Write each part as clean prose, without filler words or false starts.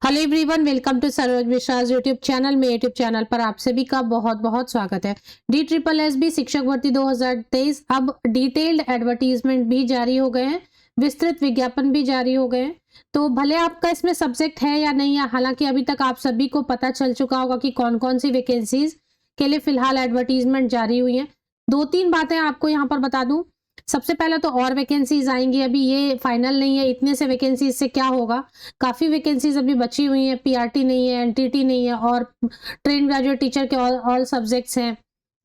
Hello everyone, welcome to Saroj Mishra YouTube channel. में YouTube channel पर आप सभी का बहुत बहुत स्वागत है। DSSB शिक्षक भर्ती 2023 अब डिटेल्ड एडवर्टीजमेंट भी जारी हो गए हैं, विस्तृत विज्ञापन भी जारी हो गए हैं। तो भले आपका इसमें सब्जेक्ट है या नहीं है, हालांकि अभी तक आप सभी को पता चल चुका होगा कि कौन कौन सी वैकेंसीज के लिए फिलहाल एडवर्टीजमेंट जारी हुई है। 2-3 बातें आपको यहाँ पर बता दूं। सबसे पहले तो और वैकेंसीज आएंगी, अभी ये फाइनल नहीं है। इतने से वैकेंसीज से क्या होगा, काफ़ी वैकेंसीज अभी बची हुई हैं। पीआरटी नहीं है, एनटीटी नहीं है, और ट्रेन ग्रेजुएट टीचर के ऑल सब्जेक्ट्स हैं,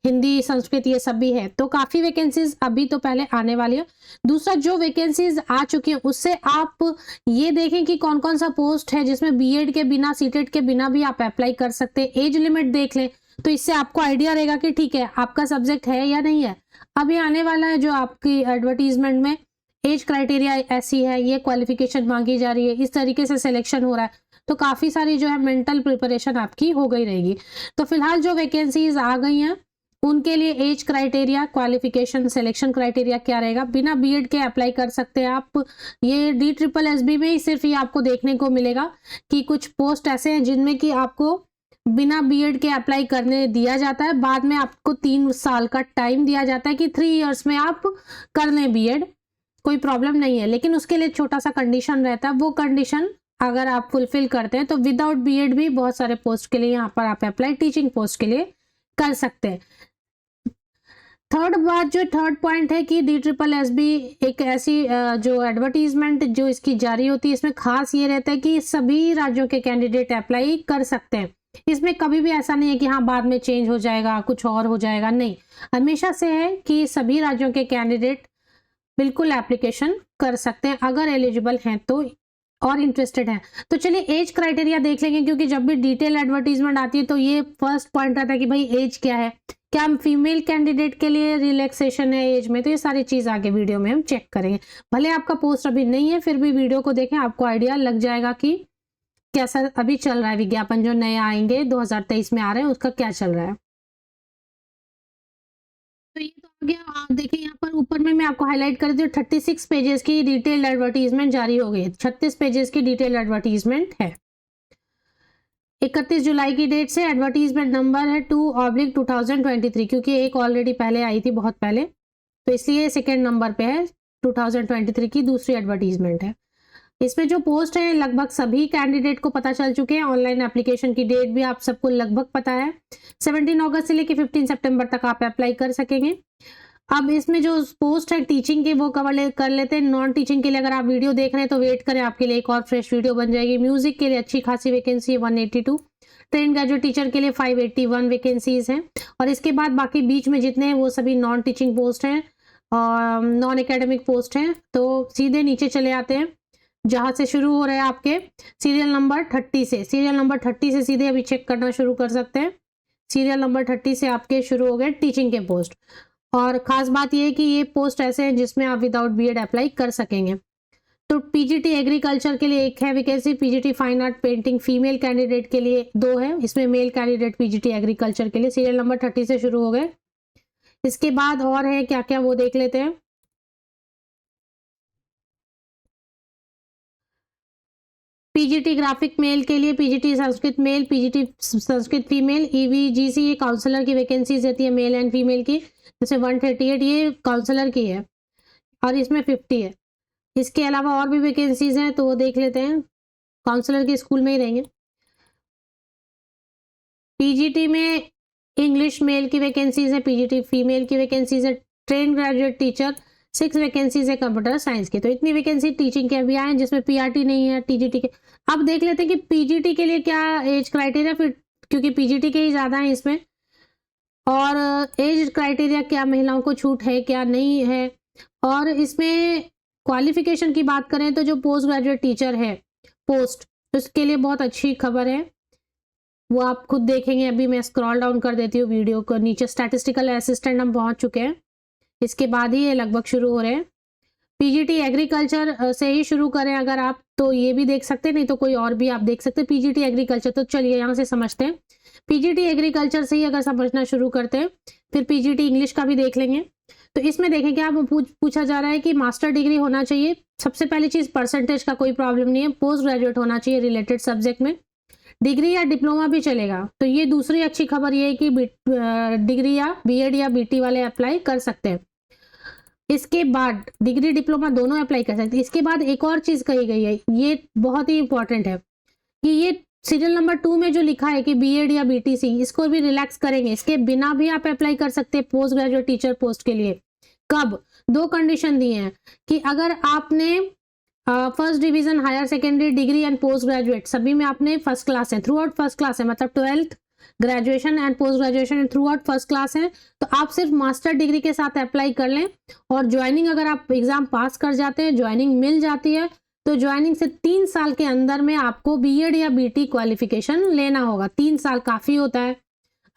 हिंदी संस्कृत ये सब भी है। तो काफ़ी वैकेंसीज अभी तो पहले आने वाली है। दूसरा, जो वैकेंसीज आ चुकी है उससे आप ये देखें कि कौन कौन सा पोस्ट है जिसमें बीएड के बिना, सीटेट के बिना भी आप अप्लाई कर सकते हैं। एज लिमिट देख लें तो इससे आपको आइडिया रहेगा कि ठीक है आपका सब्जेक्ट है या नहीं है। अभी आने वाला है जो आपकी एडवर्टीजमेंट में एज क्राइटेरिया ऐसी है, ये क्वालिफिकेशन मांगी जा रही है, इस तरीके से सिलेक्शन हो रहा है। तो काफ़ी सारी जो है मेंटल प्रिपरेशन आपकी हो गई रहेगी। तो फिलहाल जो वैकेंसीज आ गई हैं उनके लिए age criteria, qualification, selection criteria क्या रहेगा, बिना बीएड के अप्लाई कर सकते हैं आप। ये DSSB में ही सिर्फ ये आपको देखने को मिलेगा कि कुछ पोस्ट ऐसे हैं जिनमें कि आपको बिना बीएड के अप्लाई करने दिया जाता है। बाद में आपको 3 साल का टाइम दिया जाता है कि 3 इयर्स में आप कर लें बीएड, कोई प्रॉब्लम नहीं है। लेकिन उसके लिए छोटा सा कंडीशन रहता है, वो कंडीशन अगर आप फुलफिल करते हैं तो विदाउट बीएड भी बहुत सारे पोस्ट के लिए यहाँ पर आप अप्लाई टीचिंग पोस्ट के लिए कर सकते हैं। थर्ड पॉइंट है कि DSSB एक ऐसी जो एडवर्टीजमेंट जो इसकी जारी होती है, इसमें खास ये रहता है कि सभी राज्यों के कैंडिडेट अप्लाई कर सकते हैं। इसमें कभी भी ऐसा नहीं है कि हाँ बाद में चेंज हो जाएगा, कुछ और हो जाएगा, नहीं। हमेशा से है कि सभी राज्यों के कैंडिडेट बिल्कुल एप्लीकेशन कर सकते हैं अगर एलिजिबल हैं तो और इंटरेस्टेड हैं। तो चलिए एज क्राइटेरिया देख लेंगे, क्योंकि जब भी डिटेल एडवर्टीजमेंट आती है तो ये फर्स्ट पॉइंट रहता है कि भाई एज क्या है, क्या फीमेल कैंडिडेट के लिए रिलैक्सेशन है एज में। तो ये सारी चीज आगे वीडियो में हम चेक करेंगे। भले आपका पोस्ट अभी नहीं है, फिर भी वीडियो को देखें, आपको आइडिया लग जाएगा कि कैसा अभी चल रहा है विज्ञापन। जो नए आएंगे 2023 में आ रहे हैं उसका क्या चल रहा है। तो ये तो आ गया। आप देखिए यहाँ पर ऊपर में मैं आपको हाईलाइट कर दी हूँ, 36 पेजेस की डिटेल्ड एडवर्टीजमेंट जारी हो गई है। 36 पेजेस की डिटेल्ड एडवर्टीजमेंट है। 31 जुलाई की डेट से एडवर्टीजमेंट नंबर है 2/2023, क्योंकि एक ऑलरेडी पहले आई थी, बहुत पहले, तो इसलिए सेकेंड नंबर पे है। 2023 की दूसरी एडवर्टीजमेंट है। इसमें जो पोस्ट है लगभग सभी कैंडिडेट को पता चल चुके हैं। ऑनलाइन एप्लीकेशन की डेट भी आप सबको लगभग पता है। 17 अगस्त से लेकर 15 सितंबर तक आप अप्लाई कर सकेंगे। अब इसमें जो पोस्ट है टीचिंग के वो कर लेते हैं। नॉन टीचिंग के लिए अगर आप वीडियो देख रहे हैं तो वेट करें, आपके लिए एक और फ्रेश वीडियो बन जाएगी। म्यूजिक के लिए अच्छी खासी वैकेंसी है, 182। ट्रेन ग्रेजुएट टीचर के लिए 581 वैकेंसीज हैं। और इसके बाद बाकी बीच में जितने हैं वो सभी नॉन टीचिंग पोस्ट हैं और नॉन एकेडमिक पोस्ट हैं। तो सीधे नीचे चले आते हैं जहां से शुरू हो रहे हैं आपके सीरियल नंबर 30 से। सीरियल नंबर 30 से सीधे अभी चेक करना शुरू कर सकते हैं। सीरियल नंबर 30 से आपके शुरू हो गए टीचिंग के पोस्ट। और खास बात यह है कि ये पोस्ट ऐसे हैं जिसमें आप विदाउट बीएड अप्लाई कर सकेंगे। तो पीजीटी एग्रीकल्चर के लिए एक है vacancy, PGT fine art painting female candidate के लिए 2 है। इसमें मेल कैंडिडेट पीजीटी एग्रीकल्चर के लिए सीरियल नंबर 30 से शुरू हो गए। इसके बाद और है क्या क्या वो देख लेते हैं। पीजीटी ग्राफिक मेल के लिए, PGT Sanskrit male, PGT Sanskrit female, EVGC ये काउंसलर की वैकेंसीज रहती है मेल एंड फीमेल की। जैसे 138 ये काउंसलर की है और इसमें 50 है। इसके अलावा और भी वैकेंसीज हैं तो वो देख लेते हैं। काउंसलर के स्कूल में ही रहेंगे। पीजीटी में इंग्लिश मेल की वैकेंसीज है, पीजीटी फीमेल की वैकेंसीज है। ट्रेन ग्रेजुएट टीचर 6 वैकेंसीज है कंप्यूटर साइंस की। तो इतनी वैकेंसी टीचिंग के अभी आए जिसमें पीआरटी नहीं है टीजीटी के। अब देख लेते हैं कि पीजीटी के लिए क्या एज क्राइटेरिया, फिर क्योंकि पीजीटी के ही ज़्यादा है इसमें, और एज क्राइटेरिया क्या, महिलाओं को छूट है क्या नहीं है। और इसमें क्वालिफिकेशन की बात करें तो जो पोस्ट ग्रेजुएट टीचर है पोस्ट, उसके लिए बहुत अच्छी खबर है, वो आप खुद देखेंगे। अभी मैं स्क्रॉल डाउन कर देती हूँ वीडियो को, नीचे स्टैटिस्टिकल असिस्टेंट हम पहुंच चुके हैं। इसके बाद ही ये लगभग शुरू हो रहे हैं। पीजीटी एग्रीकल्चर से ही शुरू करें अगर आप तो ये भी देख सकते हैं, नहीं तो कोई और भी आप देख सकते हैं। पीजीटी एग्रीकल्चर, तो चलिए यहाँ से समझते हैं। पीजीटी एग्रीकल्चर से ही अगर समझना शुरू करते हैं, फिर पीजीटी इंग्लिश का भी देख लेंगे। तो इसमें देखें क्या पूछा जा रहा है कि मास्टर डिग्री होना चाहिए। सबसे पहली चीज परसेंटेज का कोई प्रॉब्लम नहीं है, पोस्ट ग्रेजुएट होना चाहिए रिलेटेड सब्जेक्ट में। डिग्री या डिप्लोमा भी चलेगा। तो ये दूसरी अच्छी खबर ये है कि डिग्री या बीएड या बीटी वाले अप्लाई कर सकते हैं। इसके बाद डिग्री डिप्लोमा दोनों अप्लाई कर सकते हैं। इसके बाद एक और चीज कही गई है, ये बहुत ही इंपॉर्टेंट है कि ये सीरियल नंबर 2 में जो लिखा है कि बीएड या बीटीसी, इसको भी रिलैक्स करेंगे। इसके बिना भी आप अप्लाई कर सकते हैं पोस्ट ग्रेजुएट टीचर पोस्ट के लिए। कब? 2 कंडीशन दिए हैं कि अगर आपने first division, higher secondary, degree and post graduate सभी में आपने फर्स्ट क्लास है, थ्रू आउट फर्स्ट क्लास है, मतलब 12th, graduation and post graduation throughout first class है, तो आप सिर्फ मास्टर डिग्री के साथ अप्लाई कर लें। और ज्वाइनिंग अगर आप एग्जाम पास कर जाते हैं, ज्वाइनिंग मिल जाती है, तो ज्वाइनिंग से 3 साल के अंदर में आपको बीएड या बीटी क्वालिफिकेशन लेना होगा। 3 साल काफी होता है।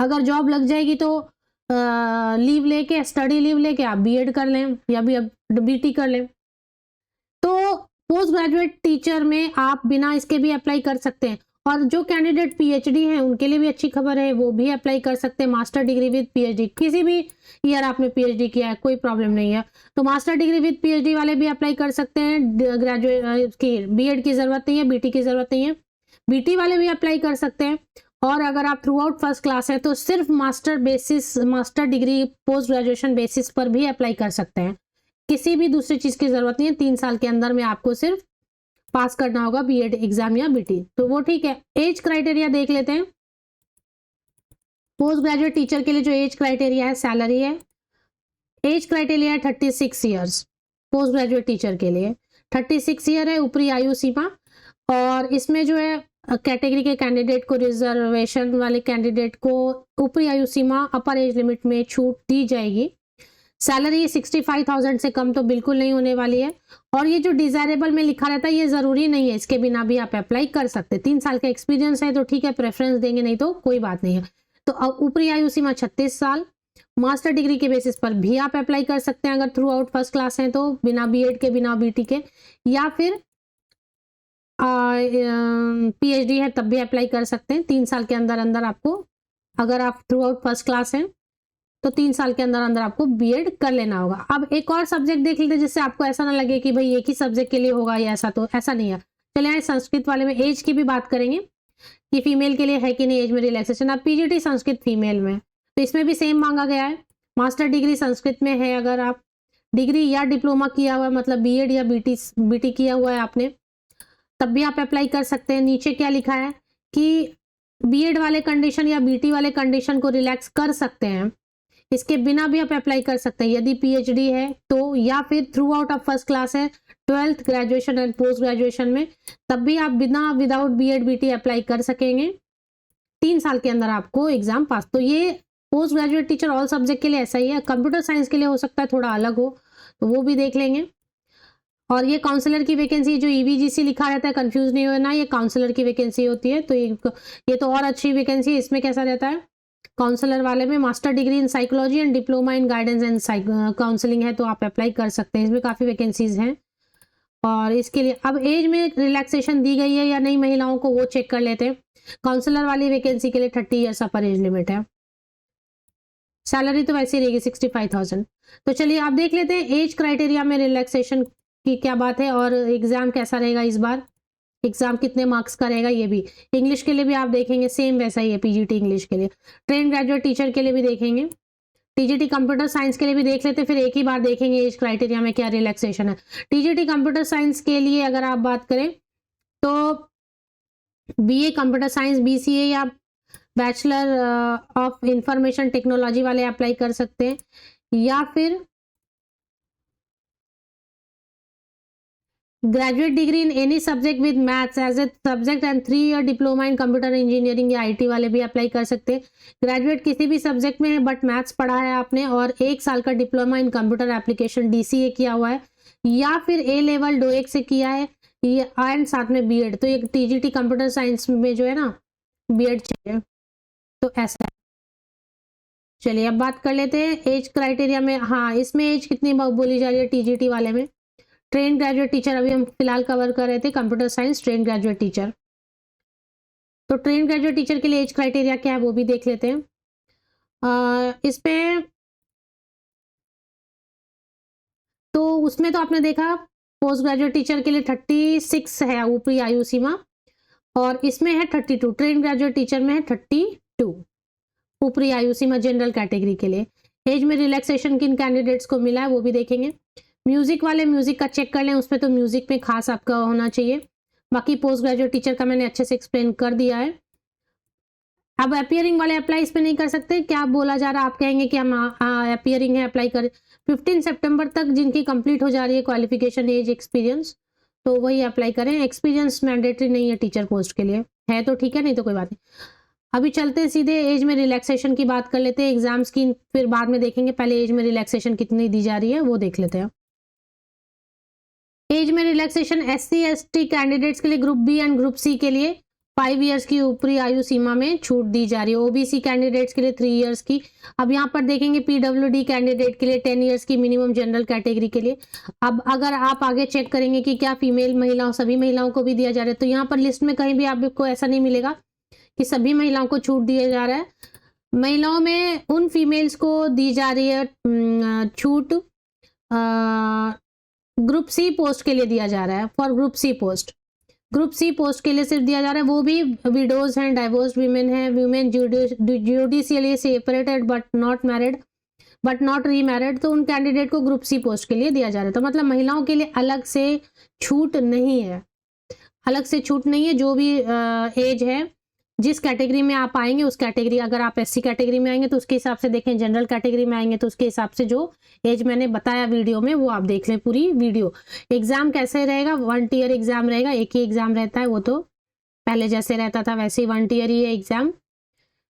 अगर जॉब लग जाएगी तो लीव लेके, स्टडी लीव लेके आप बीएड कर लें या बीटी कर लें। तो पोस्ट ग्रेजुएट टीचर में आप बिना इसके भी अप्लाई कर सकते हैं। और जो कैंडिडेट पीएचडी हैं उनके लिए भी अच्छी खबर है, वो भी अप्लाई कर सकते हैं मास्टर डिग्री विद पीएचडी। किसी भी ईयर आपने पीएचडी किया है, कोई प्रॉब्लम नहीं है, तो मास्टर डिग्री विद पीएचडी वाले भी अप्लाई कर सकते हैं। ग्रेजुएट की बीएड की जरूरत नहीं है, बीटी की जरूरत नहीं है, बीटी वाले भी अप्लाई कर सकते हैं। और अगर आप थ्रू आउट फर्स्ट क्लास है तो सिर्फ master basis, master degree post graduation basis पर भी अप्लाई कर सकते हैं। किसी भी दूसरी चीज की जरूरत नहीं है। 3 साल के अंदर में आपको सिर्फ पास करना होगा बीएड एग्जाम या बीटी, तो वो ठीक है। एज क्राइटेरिया देख लेते हैं। पोस्ट ग्रेजुएट टीचर के लिए जो एज क्राइटेरिया है, सैलरी है, एज क्राइटेरिया है 36 ईयर्स। पोस्ट ग्रेजुएट टीचर के लिए 36 ईयर है ऊपरी आयु सीमा। और इसमें जो है कैटेगरी के कैंडिडेट को, रिजर्वेशन वाले कैंडिडेट को ऊपरी आयु सीमा, अपर एज लिमिट में छूट दी जाएगी। सैलरी 65,000 से कम तो बिल्कुल नहीं होने वाली है। और ये जो डिजायरेबल में लिखा रहता है ये जरूरी नहीं है, इसके बिना भी आप अप्लाई कर सकते हैं। 3 साल का एक्सपीरियंस है तो ठीक है, प्रेफरेंस देंगे, नहीं तो कोई बात नहीं है। तो ऊपरी आयु सीमा 36 साल। मास्टर डिग्री के बेसिस पर भी आप अप्लाई कर सकते हैं अगर थ्रू आउट फर्स्ट क्लास है तो, बिना बीएड के, बिना बीटी के, या फिर पीएचडी है तब भी अप्लाई कर सकते हैं। 3 साल के अंदर अंदर आपको, अगर आप थ्रू आउट फर्स्ट क्लास हैं तो 3 साल के अंदर अंदर आपको बीएड कर लेना होगा। अब एक और सब्जेक्ट देख लेते हैं जिससे आपको ऐसा ना लगे कि भाई एक ही सब्जेक्ट के लिए होगा या ऐसा, तो ऐसा नहीं है। चलिए आए संस्कृत वाले में एज की भी बात करेंगे कि फीमेल के लिए है कि नहीं एज में रिलैक्सेशन। अब पीजीटी संस्कृत फीमेल में, तो इसमें भी सेम मांगा गया है। मास्टर डिग्री संस्कृत में है, अगर आप डिग्री या डिप्लोमा किया हुआ है, मतलब बीएड या बीटी किया हुआ है आपने, तब भी आप अप्लाई कर सकते हैं। नीचे क्या लिखा है कि बीएड वाले कंडीशन या बीटी वाले कंडीशन को रिलैक्स कर सकते हैं, इसके बिना भी आप अप्लाई कर सकते हैं यदि पीएचडी है तो, या फिर through out of first class है 12th, graduation and post graduation में, तब भी आप बिना विदाउट बीएड बीटी अप्लाई कर सकेंगे। 3 साल के अंदर आपको एग्जाम पास। तो ये post graduate teacher all subject के लिए ऐसा ही है। कंप्यूटर साइंस के लिए हो सकता है थोड़ा अलग हो, तो वो भी देख लेंगे। और ये काउंसलर की वैकेंसी, जो ईवीजीसी लिखा रहता है, कंफ्यूज नहीं होना, ये काउंसलर की वैकेंसी होती है। तो ये तो और अच्छी वैकेंसी है। इसमें कैसा रहता है, काउंसलर वाले में master degree in psychology and diploma in guidance and counselling है, तो आप अप्लाई कर सकते हैं। इसमें काफ़ी वैकेंसीज हैं। और इसके लिए अब एज में रिलैक्सेशन दी गई है या नहीं महिलाओं को, वो चेक कर लेते हैं। काउंसलर वाली वैकेंसी के लिए 30 ईयर्स अपर एज लिमिट है। सैलरी तो वैसे ही रहेगी 65,000। तो चलिए आप देख लेते हैं एज क्राइटेरिया में रिलैक्सेशन की क्या बात है, और एग्जाम कैसा रहेगा इस बार, एग्जाम कितने मार्क्स का रहेगा ये भी। इंग्लिश के लिए भी आप देखेंगे सेम वैसा ही है, पीजीटी इंग्लिश के लिए। ट्रेन ग्रेजुएट टीचर के लिए भी देखेंगे, टीजीटी कंप्यूटर साइंस के लिए भी देख लेते, फिर एक ही बार देखेंगे एज क्राइटेरिया में क्या रिलैक्सेशन है। टीजीटी कंप्यूटर साइंस के लिए अगर आप बात करें तो बीए कंप्यूटर साइंस, बीसीए या बैचलर ऑफ इंफॉर्मेशन टेक्नोलॉजी वाले अप्लाई कर सकते हैं, या फिर graduate degree in any subject with maths as a subject and 3 year diploma in computer engineering या आईटी वाले भी अप्लाई कर सकते हैं। ग्रेजुएट किसी भी सब्जेक्ट में है बट मैथ्स पढ़ा है आपने, और 1 साल का diploma in computer application DCA किया हुआ है, या फिर ए लेवल डोएक से किया है, एंड साथ में बीएड। तो ये टीजीटी कंप्यूटर साइंस में जो है ना बीएड चाहिए, तो ऐसा है। चलिए अब बात कर लेते हैं एज क्राइटेरिया में। हाँ, इसमें एज कितनी बोली जा रही है टीजीटी वाले में। ट्रेन ग्रेजुएट टीचर अभी हम फिलहाल कवर कर रहे थे, computer science train graduate teacher. तो ट्रेन ग्रेजुएट टीचर के लिए एज क्राइटेरिया क्या है वो भी देख लेते हैं। इसमें तो उसमें तो आपने देखा पोस्ट ग्रेजुएट टीचर के लिए 36 है ऊपरी आयु सीमा, और इसमें है 32, ट्रेन ग्रेजुएट टीचर में है 32 ऊपरी आयु सीमा जनरल कैटेगरी के लिए। एज में रिलैक्सेशन किन कैंडिडेट्स को मिला है वो भी देखेंगे। म्यूजिक वाले म्यूजिक का चेक कर लें, उसमें तो म्यूजिक में खास आपका होना चाहिए। बाकी पोस्ट ग्रेजुएट टीचर का मैंने अच्छे से एक्सप्लेन कर दिया है। अब अपियरिंग वाले अप्लाई इसमें नहीं कर सकते, क्या बोला जा रहा है, आप कहेंगे कि हम अपियरिंग है अप्लाई करें। 15 सितंबर तक जिनकी कंप्लीट हो जा रही है क्वालिफिकेशन एज एक्सपीरियंस, तो वही अप्लाई करें। एक्सपीरियंस मैंडेटरी नहीं है टीचर पोस्ट के लिए, है तो ठीक है, नहीं तो कोई बात नहीं। अभी चलते हैं सीधे एज में रिलैक्सेशन की बात कर लेते हैं। एग्जाम्स की फिर बाद में देखेंगे, पहले एज में रिलैक्सेशन कितनी दी जा रही है वो देख लेते हैं। एज में रिलैक्सेशन SC ST कैंडिडेट्स के लिए group B and group C के लिए 5 इयर्स की ऊपरी आयु सीमा में छूट दी जा रही है। OBC कैंडिडेट्स के लिए 3 इयर्स की। अब यहाँ पर देखेंगे PWD कैंडिडेट के लिए 10 इयर्स की मिनिमम जनरल कैटेगरी के लिए। अब अगर आप आगे चेक करेंगे कि क्या फीमेल महिलाओं सभी महिलाओं को भी दिया जा रहा है, तो यहाँ पर लिस्ट में कहीं भी आपको ऐसा नहीं मिलेगा कि सभी महिलाओं को छूट दिया जा रहा है। महिलाओं में उन फीमेल्स को दी जा रही है छूट ग्रुप सी पोस्ट के लिए दिया जा रहा है। फॉर ग्रुप सी पोस्ट के लिए सिर्फ दिया जा रहा है, वो भी विडोज हैं, डाइवोर्स्ड वीमेन हैं, women judicially separated but not married but not remarried, तो उन कैंडिडेट को ग्रुप सी पोस्ट के लिए दिया जा रहा है। तो मतलब महिलाओं के लिए अलग से छूट नहीं है, अलग से छूट नहीं है। जो भी एज है, जिस कैटेगरी में आप आएंगे उस कैटेगरी, अगर आप SC कैटेगरी में आएंगे तो उसके हिसाब से देखें, जनरल कैटेगरी में आएंगे तो उसके हिसाब से जो एज मैंने बताया वीडियो में वो आप देख लें पूरी वीडियो। एग्जाम कैसे रहेगा, 1 ईयर एग्जाम रहेगा, एक ही एग्जाम रहता है, वो तो पहले जैसे रहता था वैसे ही 1 ईयर ही है एग्जाम।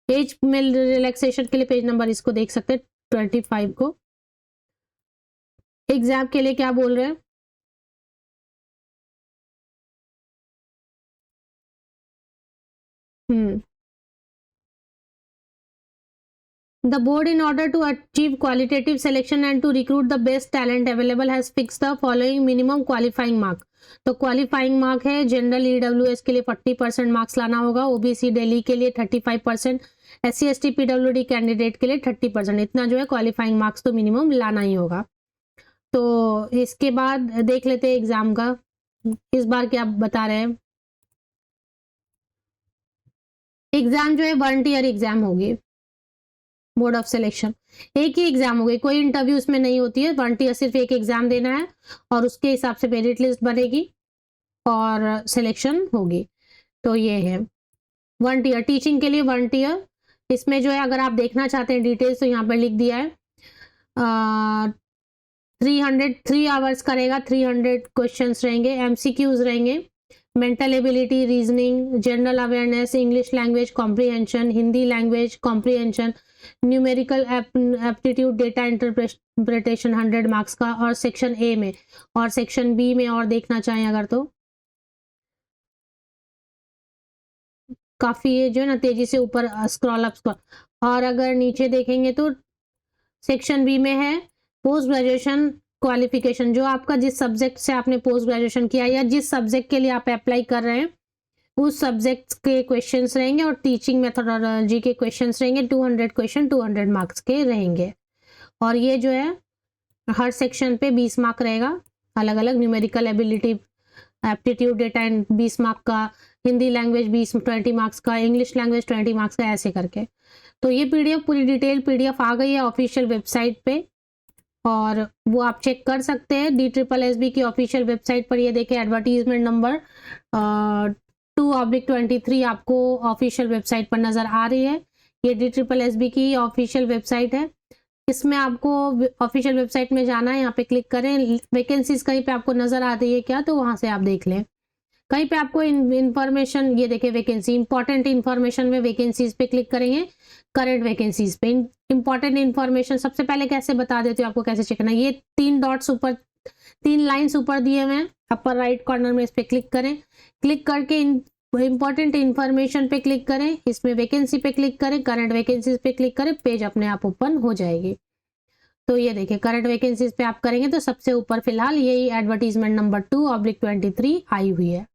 एज में रिलैक्सेशन के लिए पेज नंबर इसको देख सकते हैं 25 को। एग्जाम के लिए क्या बोल रहे हैं, The board, in order to achieve qualitative selection and to recruit the best talent available, has fixed the following minimum qualifying mark. तो क्वालिफाइंग मार्क है, जनरल EWS के लिए 40% मार्क्स लाना होगा, OBC दिल्ली के लिए 35%, SC ST PWD कैंडिडेट के लिए 30%, इतना जो है क्वालिफाइंग मार्क्स तो मिनिमम लाना ही होगा। तो इसके बाद देख लेते हैं एग्जाम का इस बार क्या बता रहे हैं। एग्जाम जो है 1 ईयर एग्जाम होगी, बोर्ड ऑफ सिलेक्शन एक ही एग्जाम होगी, कोई इंटरव्यू उसमें नहीं होती है। 1 ईयर सिर्फ एक एग्जाम देना है और उसके हिसाब से मेरिट लिस्ट बनेगी और सिलेक्शन होगी। तो ये है 1 ईयर टीचिंग के लिए 1 ईयर। इसमें जो है अगर आप देखना चाहते हैं डिटेल्स तो यहाँ पर लिख दिया है। 3 आवर्स करेगा, 300 क्वेश्चंस रहेंगे, MCQs रहेंगे, mental ability, reasoning, general awareness, English language comprehension, Hindi language comprehension, numerical aptitude, data interpretation 100 marks का, और सेक्शन A में और सेक्शन B में और देखना चाहें अगर तो काफ़ी ये जो है ना तेजी से ऊपर स्क्रॉल अप, और अगर नीचे देखेंगे तो सेक्शन B में है पोस्ट ग्रेजुएशन क्वालिफिकेशन, जो आपका जिस सब्जेक्ट से आपने पोस्ट ग्रेजुएशन किया या जिस सब्जेक्ट के लिए आप अप्लाई कर रहे हैं उस सब्जेक्ट के क्वेश्चंस रहेंगे, और टीचिंग मेथोडोलॉजी के क्वेश्चंस रहेंगे। 200 क्वेश्चन 200 मार्क्स के रहेंगे, और ये जो है हर सेक्शन पे 20 मार्क रहेगा अलग अलग। Numerical ability, aptitude, data 20 mark का, हिंदी लैंग्वेज 20 मार्क्स का, इंग्लिश लैंग्वेज 20 मार्क्स का, ऐसे करके। तो ये PDF पूरी डिटेल PDF आ गई है ऑफिशियल वेबसाइट पे, और वो आप चेक कर सकते हैं DSSB की ऑफिशियल वेबसाइट पर। ये देखें एडवर्टीजमेंट नंबर 2/23 आपको ऑफिशियल वेबसाइट पर नज़र आ रही है। ये DSSB की ऑफिशियल वेबसाइट है। इसमें आपको ऑफिशियल वेबसाइट में जाना है, यहाँ पे क्लिक करें, वैकेंसीज कहीं पे आपको नज़र आ रही है क्या, तो वहाँ से आप देख लें। कहीं पे आपको इन्फॉर्मेशन, ये देखें वैकेंसी, इंपॉर्टेंट इन्फॉर्मेशन में वैकेंसीज पे क्लिक करेंगे, करंट वैकेंसीज पे इंपॉर्टेंट इन्फॉर्मेशन सबसे पहले कैसे बता देते हो आपको कैसे चेक करना। ये 3 डॉट्स ऊपर, 3 लाइन्स ऊपर दिए हुए हैं अपर राइट कॉर्नर में, इस पे क्लिक करें। क्लिक करके इंपॉर्टेंट इन्फॉर्मेशन पे क्लिक करें, इसमें वैकेंसी पे क्लिक करें, करंट वैकेंसीज पे क्लिक करें, पेज अपने आप ओपन हो जाएगी। तो ये देखिए करंट वैकेंसीज पे आप करेंगे तो सबसे ऊपर फिलहाल यही एडवर्टीजमेंट नंबर 2/23 आई हुई है।